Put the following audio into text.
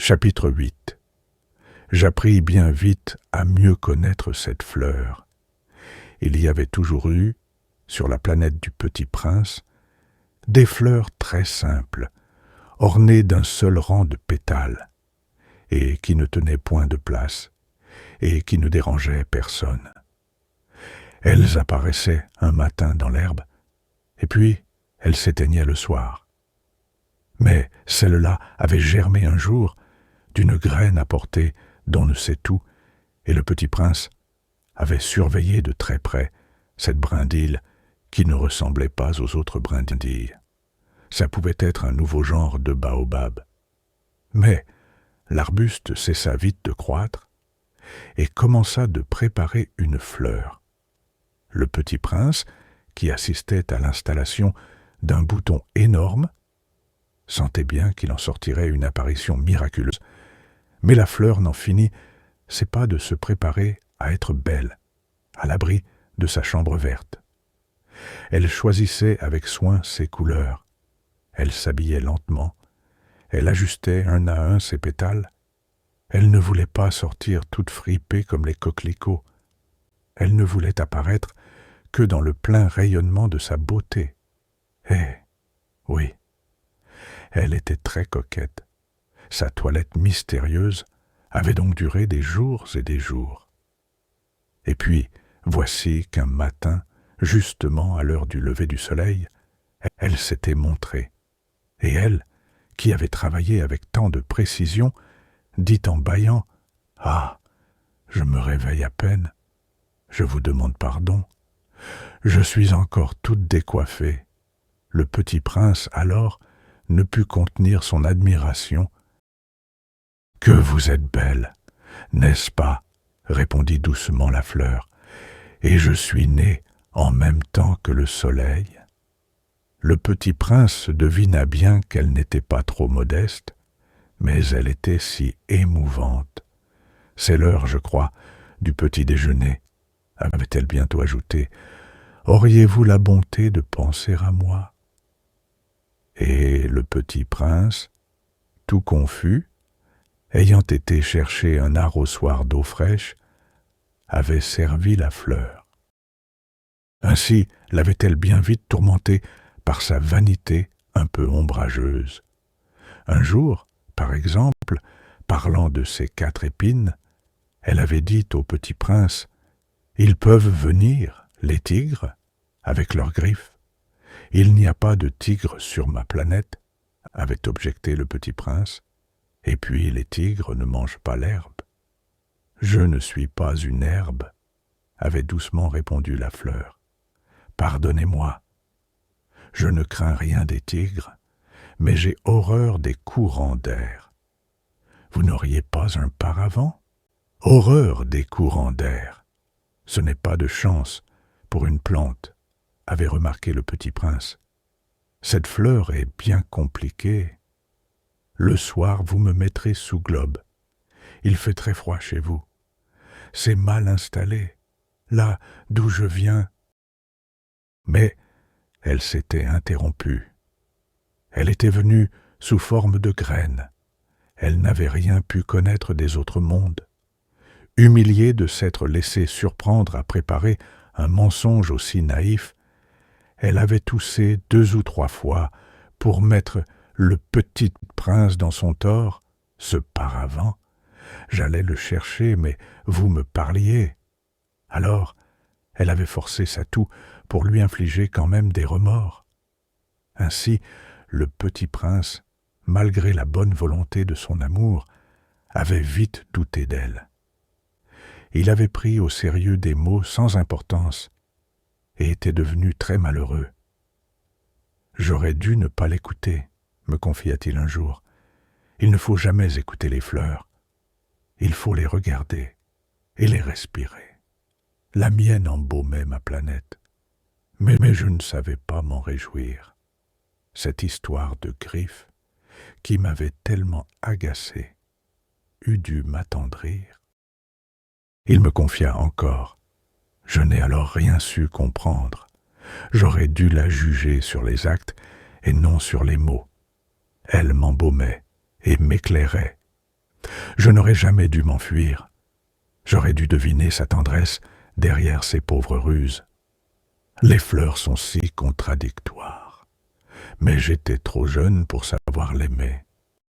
Chapitre 8. J'appris bien vite à mieux connaître cette fleur. Il y avait toujours eu, sur la planète du Petit Prince, des fleurs très simples, ornées d'un seul rang de pétales, et qui ne tenaient point de place, et qui ne dérangeaient personne. Elles apparaissaient un matin dans l'herbe, et puis elles s'éteignaient le soir. Mais celle-là avait germé un jour d'une graine apportée d'on ne sait où, et le Petit Prince avait surveillé de très près cette brindille qui ne ressemblait pas aux autres brindilles. Ça pouvait être un nouveau genre de baobab. Mais l'arbuste cessa vite de croître et commença de préparer une fleur. Le Petit Prince, qui assistait à l'installation d'un bouton énorme, sentait bien qu'il en sortirait une apparition miraculeuse. Mais la fleur n'en finit, c'est pas de se préparer à être belle, à l'abri de sa chambre verte. Elle choisissait avec soin ses couleurs. Elle s'habillait lentement. Elle ajustait un à un ses pétales. Elle ne voulait pas sortir toute fripée comme les coquelicots. Elle ne voulait apparaître que dans le plein rayonnement de sa beauté. Oui, elle était très coquette. Sa toilette mystérieuse avait donc duré des jours et des jours. Et puis, voici qu'un matin, justement à l'heure du lever du soleil, elle s'était montrée. Et elle, qui avait travaillé avec tant de précision, dit en bâillant « Ah, je me réveille à peine. Je vous demande pardon. Je suis encore toute décoiffée. » Le Petit Prince, alors, ne put contenir son admiration. « Que vous êtes belle, n'est-ce pas ?» répondit doucement la fleur. « Et je suis née en même temps que le soleil. » Le Petit Prince devina bien qu'elle n'était pas trop modeste, mais elle était si émouvante. « C'est l'heure, je crois, du petit déjeuner, » avait-elle bientôt ajouté. « Auriez-vous la bonté de penser à moi ?» Et le Petit Prince, tout confus, ayant été chercher un arrosoir d'eau fraîche, avait servi la fleur. Ainsi l'avait-elle bien vite tourmentée par sa vanité un peu ombrageuse. Un jour, par exemple, parlant de ses 4 épines, elle avait dit au Petit Prince « Ils peuvent venir, les tigres, avec leurs griffes. Il n'y a pas de tigres sur ma planète, » avait objecté le Petit Prince. Et puis les tigres ne mangent pas l'herbe. « Je ne suis pas une herbe, » avait doucement répondu la fleur. « Pardonnez-moi. Je ne crains rien des tigres, mais j'ai horreur des courants d'air. Vous n'auriez pas un paravent ? Horreur des courants d'air. Ce n'est pas de chance pour une plante, » avait remarqué le Petit Prince. « Cette fleur est bien compliquée. Le soir, vous me mettrez sous globe. Il fait très froid chez vous. C'est mal installé, là d'où je viens. » Mais elle s'était interrompue. Elle était venue sous forme de graine. Elle n'avait rien pu connaître des autres mondes. Humiliée de s'être laissée surprendre à préparer un mensonge aussi naïf, elle avait toussé 2 ou 3 fois pour mettre le Petit Prince dans son tort. Ce paravent, j'allais le chercher, mais vous me parliez. Alors, elle avait forcé sa toux pour lui infliger quand même des remords. Ainsi, le Petit Prince, malgré la bonne volonté de son amour, avait vite douté d'elle. Il avait pris au sérieux des mots sans importance et était devenu très malheureux. « J'aurais dû ne pas l'écouter, » me confia-t-il un jour. « Il ne faut jamais écouter les fleurs. Il faut les regarder et les respirer. La mienne embaumait ma planète, mais je ne savais pas m'en réjouir. Cette histoire de griffes, qui m'avait tellement agacé, eût dû m'attendrir. » Il me confia encore. Je n'ai alors rien su comprendre. J'aurais dû la juger sur les actes et non sur les mots. Elle m'embaumait et m'éclairait, Je n'aurais jamais dû m'enfuir. J'aurais dû deviner sa tendresse derrière ses pauvres ruses. Les fleurs sont si contradictoires. Mais j'étais trop jeune pour savoir l'aimer.